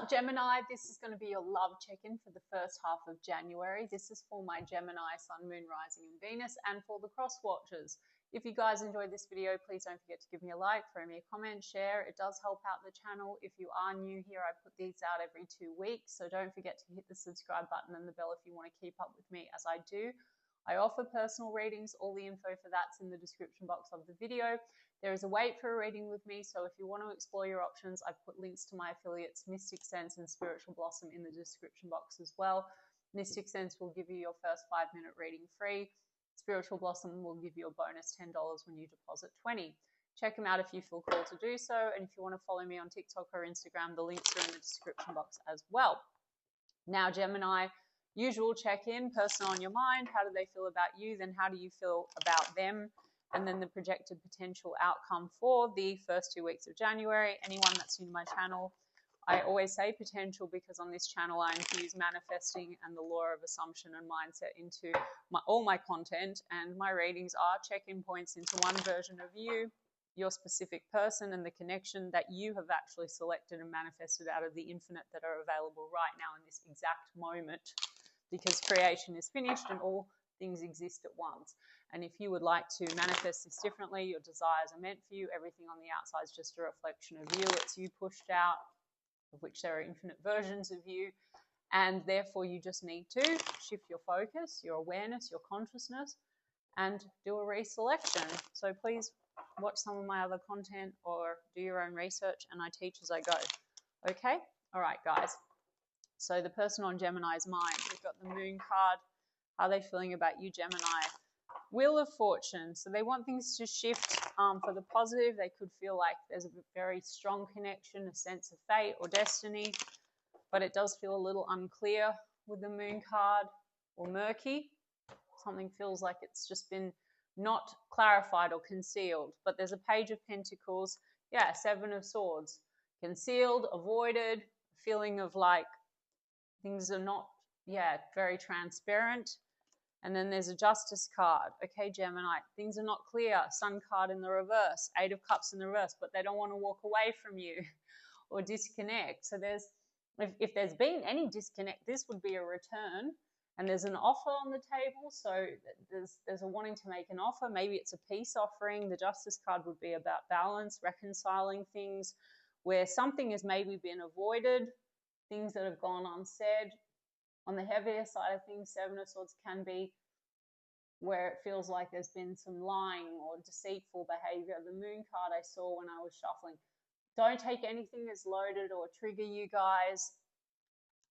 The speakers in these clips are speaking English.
up, Gemini? This is going to be your love check-in for the first half of January. This is for my Gemini Sun, Moon, Rising and Venus, and for the cross watchers. If you guys enjoyed this video, please don't forget to give me a like, throw me a comment, share. It does help out the channel. If you are new here, I put these out every 2 weeks, so don't forget to hit the subscribe button and the bell if you want to keep up with me as I do. I offer personal readings. All the info for that's in the description box of the video. There is a wait for a reading with me, so if you want to explore your options, I've put links to my affiliates, Mystic Sense and Spiritual Blossom, in the description box as well. Mystic Sense will give you your first 5-minute reading free. Spiritual Blossom will give you a bonus $10 when you deposit $20. Check them out if you feel called to do so, and if you want to follow me on TikTok or Instagram, the links are in the description box as well. Now, Gemini, usual check-in, person on your mind, how do they feel about you, then how do you feel about them, and then the projected potential outcome for the first 2 weeks of January. Anyone that's new to my channel, I always say potential because on this channel I infuse manifesting and the law of assumption and mindset into all my content, and my readings are check-in points into one version of you, your specific person, and the connection that you have actually selected and manifested out of the infinite that are available right now in this exact moment, because creation is finished and all things exist at once. And if you would like to manifest this differently, your desires are meant for you, everything on the outside is just a reflection of you. It's you pushed out, of which there are infinite versions of you, and therefore you just need to shift your focus, your awareness, your consciousness, and do a reselection. So please watch some of my other content or do your own research, and I teach as I go. Okay? All right, guys. So the person on Gemini's mind, we've got the Moon card. How are they feeling about you, Gemini? Wheel of Fortune. So they want things to shift for the positive. They could feel like there's a very strong connection, a sense of fate or destiny, but it does feel a little unclear with the Moon card, or murky. Something feels like it's just been not clarified or concealed. But there's a Page of Pentacles. Yeah, 7 of Swords. Concealed, avoided, feeling of like things are not, very transparent. And then there's a Justice card. Okay, Gemini, things are not clear. Sun card in the reverse, 8 of Cups in the reverse, but they don't want to walk away from you or disconnect. So if there's been any disconnect, this would be a return. And there's an offer on the table, so there's a wanting to make an offer. Maybe it's a peace offering. The Justice card would be about balance, reconciling things, where something has maybe been avoided, things that have gone unsaid. On the heavier side of things, 7 of Swords can be where it feels like there's been some lying or deceitful behavior. The Moon card I saw when I was shuffling. Don't take anything that's loaded or trigger you guys.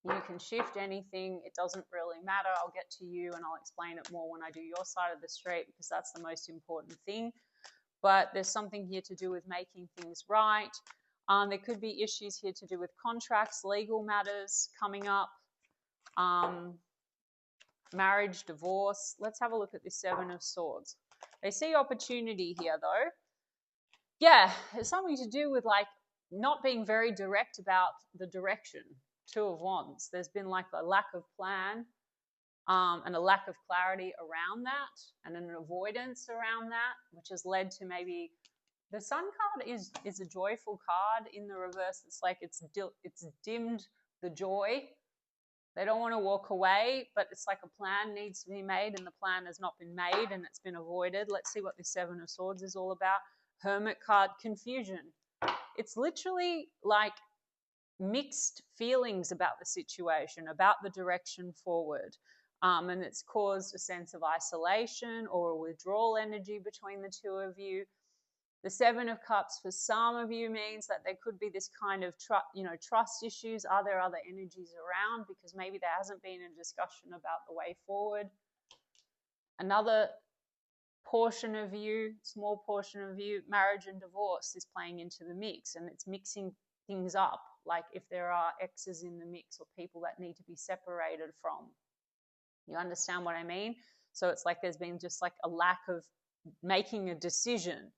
You can shift anything. It doesn't really matter. I'll get to you and I'll explain it more when I do your side of the street, because that's the most important thing. But there's something here to do with making things right. There could be issues here to do with contracts, legal matters coming up. Marriage, divorce. Let's have a look at this 7 of Swords. They see opportunity here though. Yeah, it's something to do with like not being very direct about the direction. 2 of Wands. There's been like a lack of plan and a lack of clarity around that, and an avoidance around that, which has led to maybe the Sun card is a joyful card in the reverse. It's like it's dimmed the joy. They don't want to walk away, but it's like a plan needs to be made, and the plan has not been made and it's been avoided. Let's see what this 7 of Swords is all about. Hermit card, confusion. It's literally like mixed feelings about the situation, about the direction forward. And it's caused a sense of isolation or a withdrawal energy between the 2 of you. The 7 of Cups for some of you means that there could be this kind of trust issues. Are there other energies around? Because maybe there hasn't been a discussion about the way forward. Another portion of you, small portion of you, marriage and divorce is playing into the mix, and it's mixing things up. Like if there are exes in the mix or people that need to be separated from. You understand what I mean? So it's like there's been just like a lack of making a decision.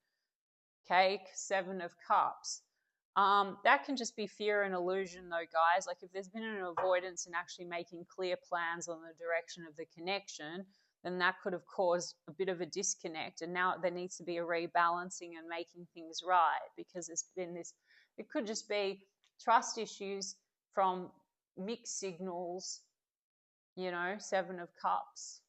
Okay, 7 of Cups. That can just be fear and illusion though, guys. Like if there's been an avoidance in actually making clear plans on the direction of the connection, then that could have caused a bit of a disconnect. And now there needs to be a rebalancing and making things right, because there's been this, it could just be trust issues from mixed signals, you know, 7 of Cups,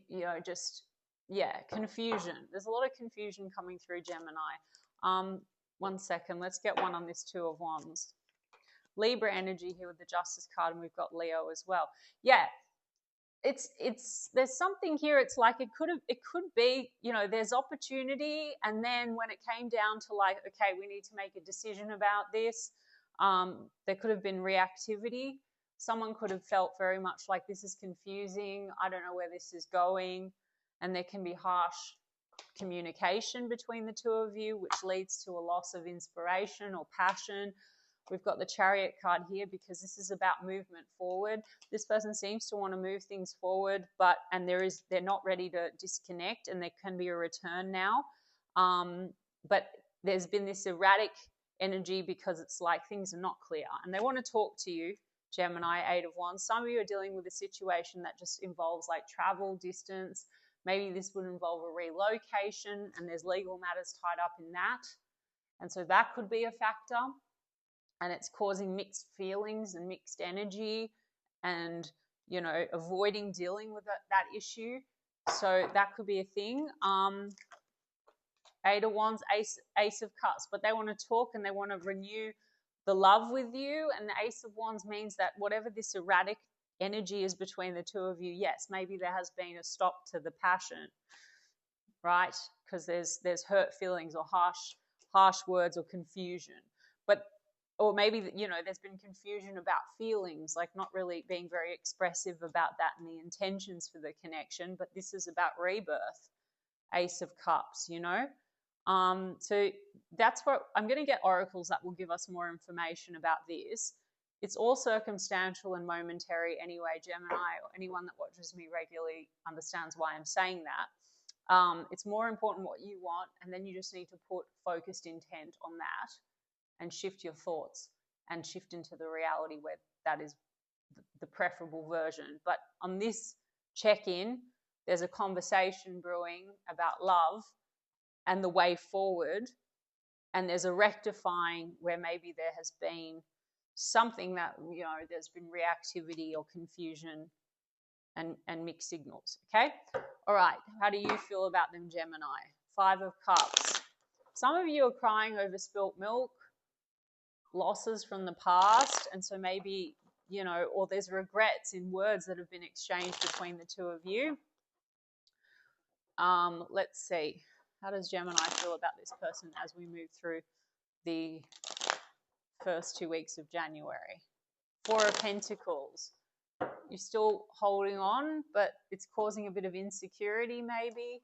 you know, just, yeah, confusion. There's a lot of confusion coming through, Gemini. 1 second, let's get one on this 2 of Wands. Libra energy here with the Justice card, and we've got Leo as well. Yeah, it's there's something here. It's like it could be, you know, there's opportunity, and then when it came down to like, okay, we need to make a decision about this, there could have been reactivity. Someone could have felt very much like this is confusing, I don't know where this is going, and there can be harsh communication between the 2 of you, which leads to a loss of inspiration or passion. We've got the Chariot card here because this is about movement forward. This person seems to want to move things forward, but they're not ready to disconnect, and there can be a return now. But there's been this erratic energy because it's like things are not clear, and they want to talk to you, Gemini, 8 of Wands. Some of you are dealing with a situation that just involves like travel, distance. Maybe this would involve a relocation, and there's legal matters tied up in that. And so that could be a factor. And it's causing mixed feelings and mixed energy, and, you know, avoiding dealing with that issue. So that could be a thing. 8 of Wands, Ace of Cups, but they want to talk and they want to renew the love with you. And the Ace of Wands means that whatever this erratic energy is between the 2 of you, yes, maybe there has been a stop to the passion, right? Because there's hurt feelings or harsh words or confusion. Or maybe, you know, there's been confusion about feelings, like not really being very expressive about that and the intentions for the connection. But this is about rebirth, Ace of Cups, you know. So that's what I'm going to get oracles that will give us more information about this. It's all circumstantial and momentary anyway, Gemini, or anyone that watches me regularly understands why I'm saying that. It's more important what you want, and then you just need to put focused intent on that and shift your thoughts and shift into the reality where that is the preferable version. But on this check-in, there's a conversation brewing about love and the way forward, and there's a rectifying where maybe there has been something that, you know, there's been reactivity or confusion and mixed signals, okay? All right, how do you feel about them, Gemini? 5 of Cups. Some of you are crying over spilt milk, losses from the past, and so maybe, you know, or there's regrets in words that have been exchanged between the 2 of you. Let's see, how does Gemini feel about this person as we move through the first 2 weeks of January? 4 of Pentacles. You're still holding on, but it's causing a bit of insecurity maybe.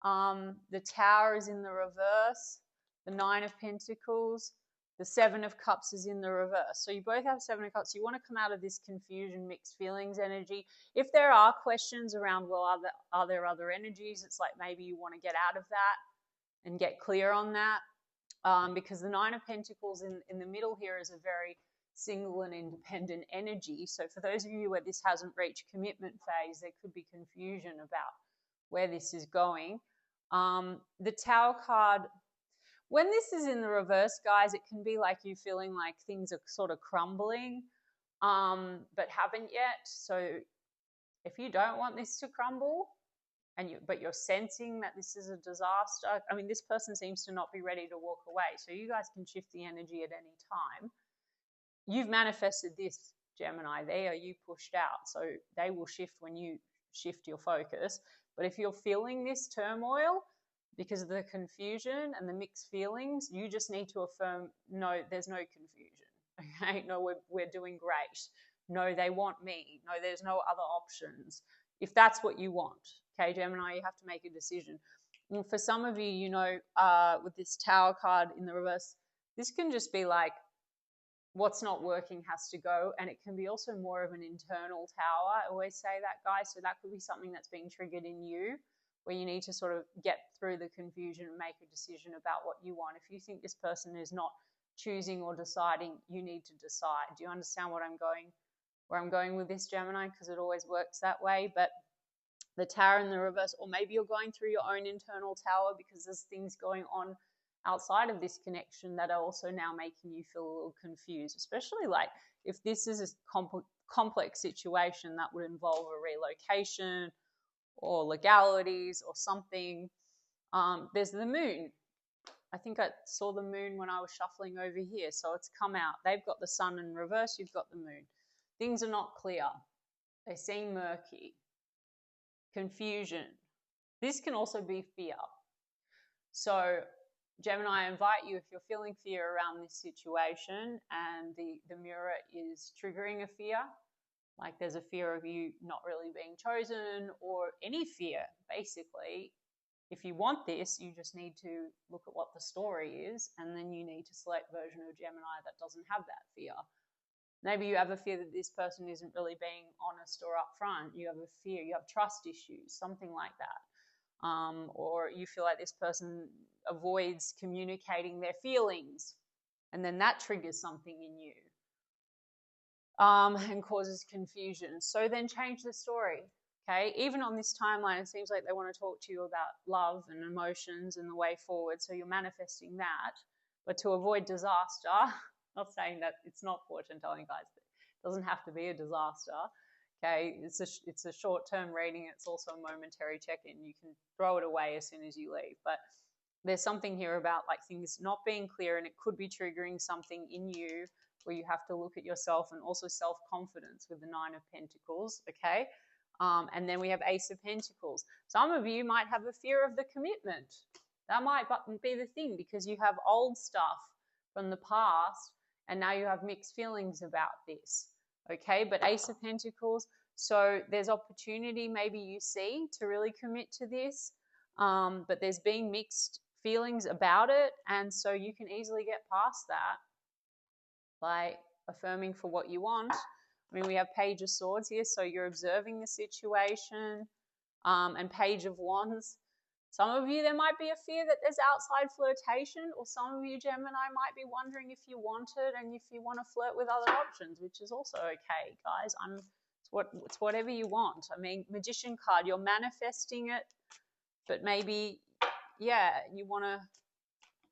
The Tower is in the reverse. The 9 of Pentacles. The 7 of Cups is in the reverse. So you both have 7 of Cups. You want to come out of this confusion, mixed feelings energy. If there are questions around, well, are there other energies? It's like maybe you want to get out of that and get clear on that. Because the 9 of Pentacles in the middle here is a very single and independent energy. So for those of you where this hasn't reached commitment phase, there could be confusion about where this is going. The Tower card, when this is in the reverse, guys, it can be like you feeling like things are sort of crumbling, but haven't yet. So if you don't want this to crumble, but you're sensing that this is a disaster, I mean, this person seems to not be ready to walk away. So you guys can shift the energy at any time. You've manifested this, Gemini. They are you pushed out. So they will shift when you shift your focus. But if you're feeling this turmoil, because of the confusion and the mixed feelings, you just need to affirm, no, there's no confusion. Okay, no, we're doing great. No, they want me. No, there's no other options. If that's what you want, okay, Gemini, you have to make a decision. And for some of you, you know, with this Tower card in the reverse, this can just be like, what's not working has to go, and it can be also more of an internal tower. I always say that, guys. So that could be something that's being triggered in you, where you need to sort of get through the confusion and make a decision about what you want. If you think this person is not choosing or deciding, you need to decide. Do you understand where I'm going with this, Gemini? Because it always works that way. But the Tower in the reverse, or maybe you're going through your own internal tower because there's things going on outside of this connection that are also now making you feel a little confused, especially like if this is a complex situation that would involve a relocation or legalities or something. There's the moon. I think I saw the moon when I was shuffling over here, so it's come out. They've got the sun in reverse, you've got the moon. Things are not clear. They seem murky. Confusion. This can also be fear. So Gemini, I invite you, if you're feeling fear around this situation and the mirror is triggering a fear, like there's a fear of you not really being chosen or any fear, basically, if you want this, you just need to look at what the story is, and then you need to select version of Gemini that doesn't have that fear. Maybe you have a fear that this person isn't really being honest or upfront. You have a fear, you have trust issues, something like that. Or you feel like this person avoids communicating their feelings, and then that triggers something in you and causes confusion. So then change the story. Okay, even on this timeline, it seems like they want to talk to you about love and emotions and the way forward. So you're manifesting that. But to avoid disaster, not saying that it's not fortune telling, guys. It doesn't have to be a disaster. Okay, it's a short-term reading. It's also a momentary check-in. You can throw it away as soon as you leave. But there's something here about like things not being clear, and it could be triggering something in you where you have to look at yourself, and also self-confidence with the Nine of Pentacles. Okay. And then we have Ace of Pentacles. Some of you might have a fear of the commitment. That might be the thing, because you have old stuff from the past and now you have mixed feelings about this. Okay, but Ace of Pentacles, so there's opportunity maybe you see to really commit to this, but there's being mixed feelings about it, and so you can easily get past that by affirming for what you want. I mean, we have Page of Swords here, so you're observing the situation, and Page of Wands. Some of you, there might be a fear that there's outside flirtation, or some of you, Gemini, might be wondering if you want it and if you want to flirt with other options, which is also okay, guys. It's whatever you want. I mean, Magician card, you're manifesting it, but maybe, yeah, you want to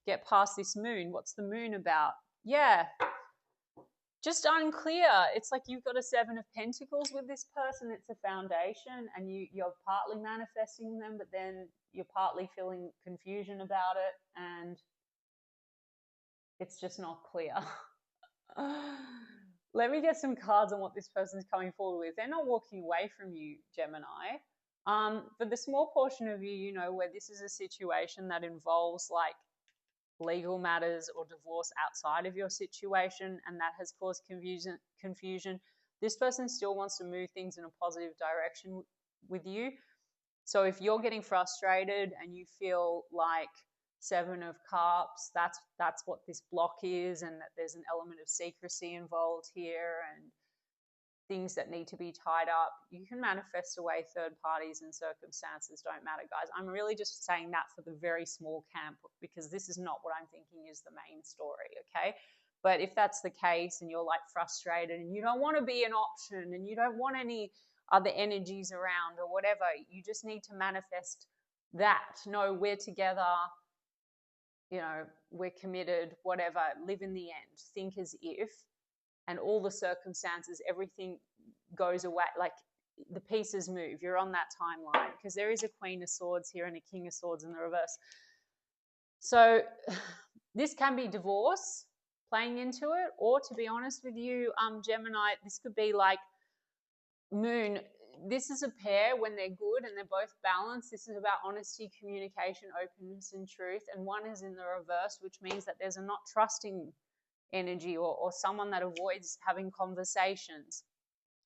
get past this moon. What's the moon about? Yeah. Just unclear. It's like you've got a Seven of Pentacles with this person. It's a foundation, and you're partly manifesting them, but then you're partly feeling confusion about it, and it's just not clear. Let me get some cards on what this person's coming forward with. They're not walking away from you, Gemini. For the small portion of you, you know, where this is a situation that involves like legal matters or divorce outside of your situation, and that has caused confusion, this person still wants to move things in a positive direction with you. So if you're getting frustrated and you feel like Seven of Cups, that's what this block is, and that there's an element of secrecy involved here and things that need to be tied up, you can manifest away third parties, and circumstances don't matter, guys. I'm really just saying that for the very small camp, because this is not what I'm thinking is the main story, okay? But if that's the case and you're like frustrated and you don't want to be an option and you don't want any other energies around or whatever, you just need to manifest that. No, we're together, you know, we're committed, whatever, live in the end, think as if, and all the circumstances, everything goes away, like the pieces move. You're on that timeline, because there is a Queen of Swords here and a King of Swords in the reverse. So this can be divorce playing into it, or to be honest with you, Gemini, this could be like Moon. This is a pair when they're good and they're both balanced. This is about honesty, communication, openness, and truth. And one is in the reverse, which means that there's a not trusting energy, or someone that avoids having conversations.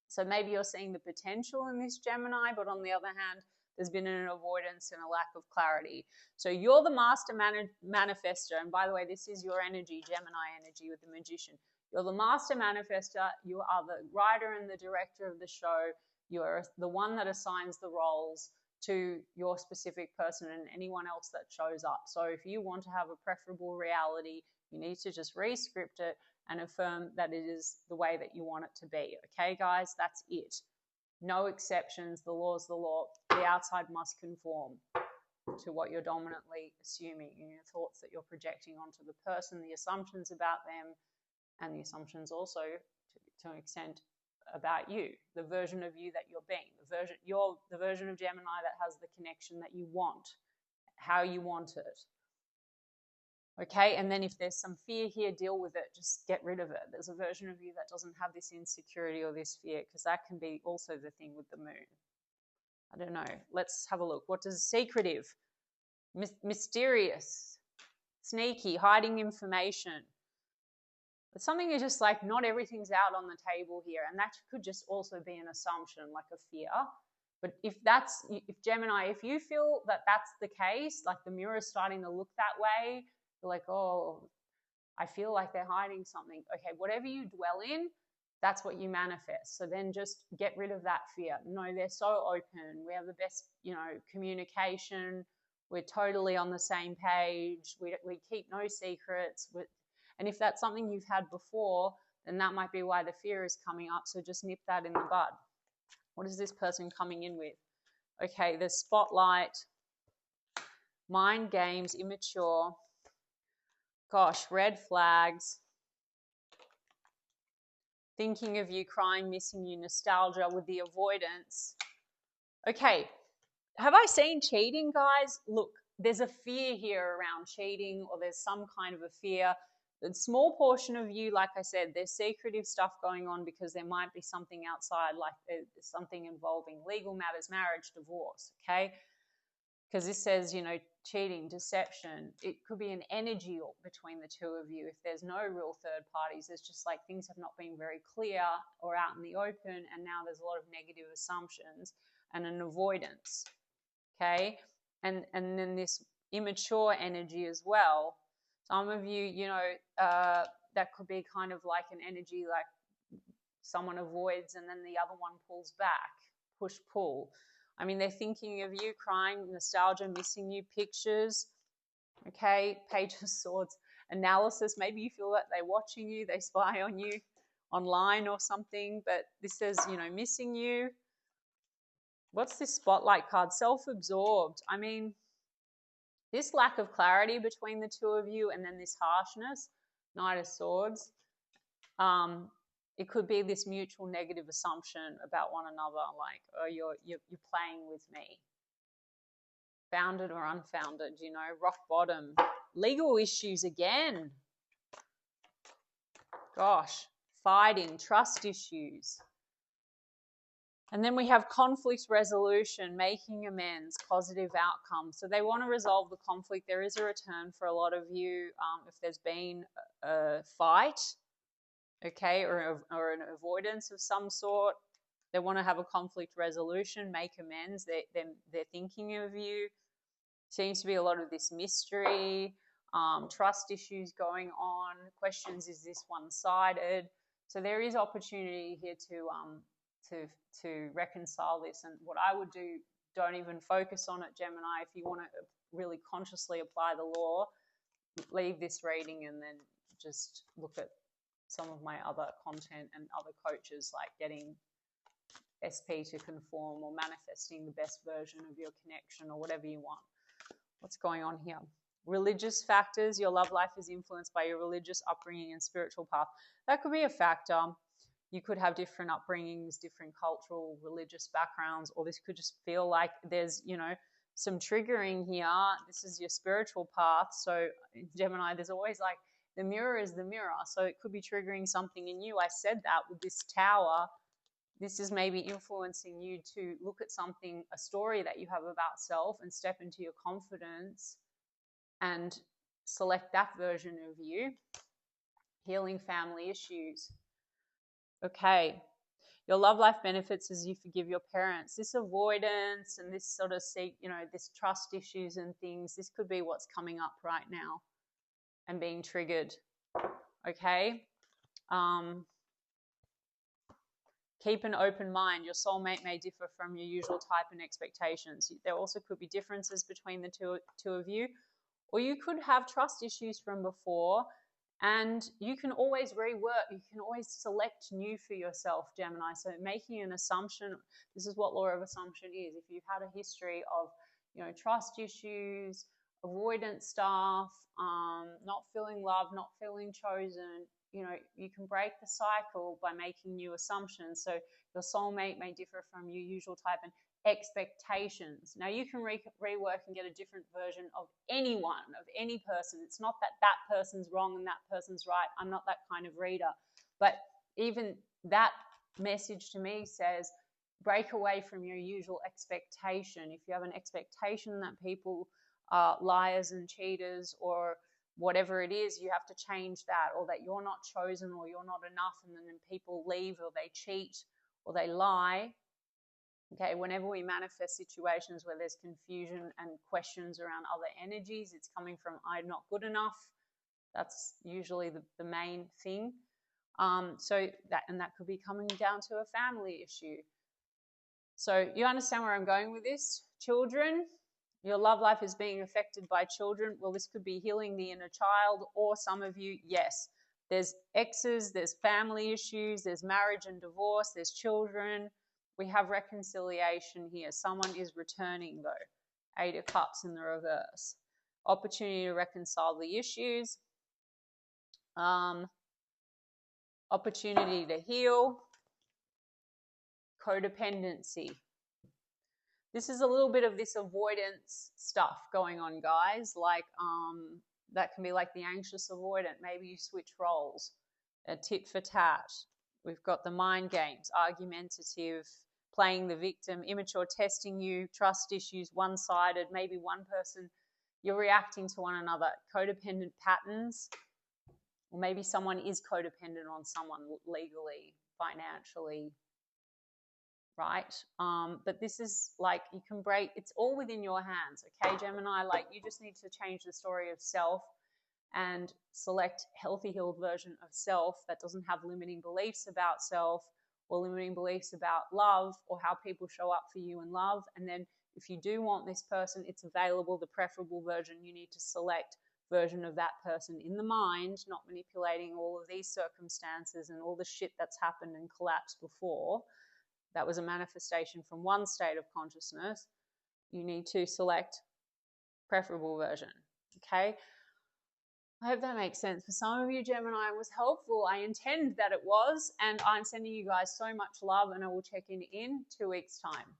So maybe you're seeing the potential in this, Gemini, but on the other hand, there's been an avoidance and a lack of clarity. So you're the master manifester. And by the way, this is your energy, Gemini energy with the Magician. You're the master manifester. You are the writer and the director of the show. You're the one that assigns the roles to your specific person and anyone else that shows up. So if you want to have a preferable reality, you need to just re-script it and affirm that it is the way that you want it to be. Okay, guys, that's it. No exceptions. The law is the law. The outside must conform. to what you're dominantly assuming, your thoughts that you're projecting onto the person, the assumptions about them, and the assumptions also, to an extent, about you, the version of you that you're being, the version of Gemini that has the connection that you want, how you want it. Okay, and then if there's some fear here, deal with it. Just get rid of it. There's a version of you that doesn't have this insecurity or this fear, because that can be also the thing with the moon. I don't know. Let's have a look. What does secretive, mysterious, sneaky, hiding information? But something is just like not everything's out on the table here, and that could just also be an assumption, like a fear. But if Gemini, if you feel that that's the case, like the mirror is starting to look that way, you're like, oh, I feel like they're hiding something. Okay, whatever you dwell in, that's what you manifest. So then just get rid of that fear. No, they're so open. We have the best, communication. We're totally on the same page. We keep no secrets. And if that's something you've had before, then that might be why the fear is coming up. So just nip that in the bud. What is this person coming in with? Okay, the spotlight, mind games, immature. Gosh, red flags. Thinking of you, crying, missing you, nostalgia with the avoidance. Okay, have I seen cheating, guys? Look, there's a fear here around cheating, or there's some kind of a fear. The small portion of you, like I said, there's secretive stuff going on because there might be something outside, like something involving legal matters, marriage, divorce, okay? Because this says, cheating, deception. It could be an energy between the two of you. If there's no real third parties, it's just like things have not been very clear or out in the open, and now there's a lot of negative assumptions and an avoidance, okay? And then this immature energy as well. Some of you, that could be kind of like an energy like someone avoids and then the other one pulls back, push-pull. I mean, they're thinking of you, crying, nostalgia, missing you, pictures, okay, Page of Swords, analysis. Maybe you feel that they're watching you, they spy on you online or something, but this says, missing you. What's this spotlight card? Self-absorbed. I mean, this lack of clarity between the two of you and then this harshness, Knight of Swords, it could be this mutual negative assumption about one another, like, oh, you're playing with me. Founded or unfounded, rock bottom. Legal issues again. Gosh, fighting, trust issues. And then we have conflict resolution, making amends, positive outcome. So they want to resolve the conflict. There is a return for a lot of you if there's been a fight, okay, or an avoidance of some sort. They want to have a conflict resolution, make amends. They're thinking of you. Seems to be a lot of this mystery, trust issues going on. Questions, is this one-sided? So there is opportunity here to reconcile this. And what I would do, don't even focus on it, Gemini. If you want to really consciously apply the law, leave this reading and then just look at some of my other content and other coaches, like getting SP to conform or manifesting the best version of your connection or whatever you want. What's going on here? Religious factors. Your love life is influenced by your religious upbringing and spiritual path. That could be a factor. You could have different upbringings, different cultural, religious backgrounds, or this could just feel like there's, some triggering here. This is your spiritual path. So Gemini, there's always like the mirror is the mirror. So it could be triggering something in you. I said that with this tower. This is maybe influencing you to look at something, a story that you have about self, and step into your confidence and select that version of you. Healing family issues. Okay. Your love life benefits as you forgive your parents. This avoidance and this sort of, this trust issues and things, this could be what's coming up right now and being triggered. Okay. Keep an open mind. Your soulmate may differ from your usual type and expectations. There also could be differences between the two of you, or you could have trust issues from before, and you can always rework. You can always select new for yourself, Gemini. So making an assumption, this is what law of assumption is. If you've had a history of, trust issues, avoidant stuff, not feeling loved, not feeling chosen. You can break the cycle by making new assumptions. So your soulmate may differ from your usual type, and expectations. Now you can rework and get a different version of anyone, of any person. It's not that that person's wrong and that person's right. I'm not that kind of reader. But even that message to me says, break away from your usual expectation. If you have an expectation that people are liars and cheaters or whatever it is, you have to change that, or that you're not chosen, or you're not enough, and then people leave, or they cheat, or they lie. Okay, whenever we manifest situations where there's confusion and questions around other energies, it's coming from I'm not good enough. That's usually the main thing. So that could be coming down to a family issue. So you understand where I'm going with this? Children, your love life is being affected by children. Well, this could be healing the inner child, or some of you, yes. There's exes, there's family issues, there's marriage and divorce, there's children. We have reconciliation here. Someone is returning though. 8 of Cups in the reverse. Opportunity to reconcile the issues. Opportunity to heal. Codependency. This is a little bit of this avoidance stuff going on, guys. Like that can be like the anxious avoidant. Maybe you switch roles. A tit for tat. We've got the mind games, argumentative, playing the victim, immature, testing you, trust issues, one-sided. Maybe one person, you're reacting to one another. Codependent patterns. Or maybe someone is codependent on someone legally, financially, right? But this is like, you can break, it's all within your hands, okay, Gemini? Like, you just need to change the story of self and select healthy, healed version of self that doesn't have limiting beliefs about self, or limiting beliefs about love, or how people show up for you in love. And then if you do want this person, it's available, the preferable version. You need to select version of that person in the mind, not manipulating all of these circumstances and all the shit that's happened and collapsed before. That was a manifestation from one state of consciousness. You need to select preferable version, okay? I hope that makes sense. For some of you, Gemini, it was helpful. I intend that it was, and I'm sending you guys so much love, and I will check in 2 weeks' time.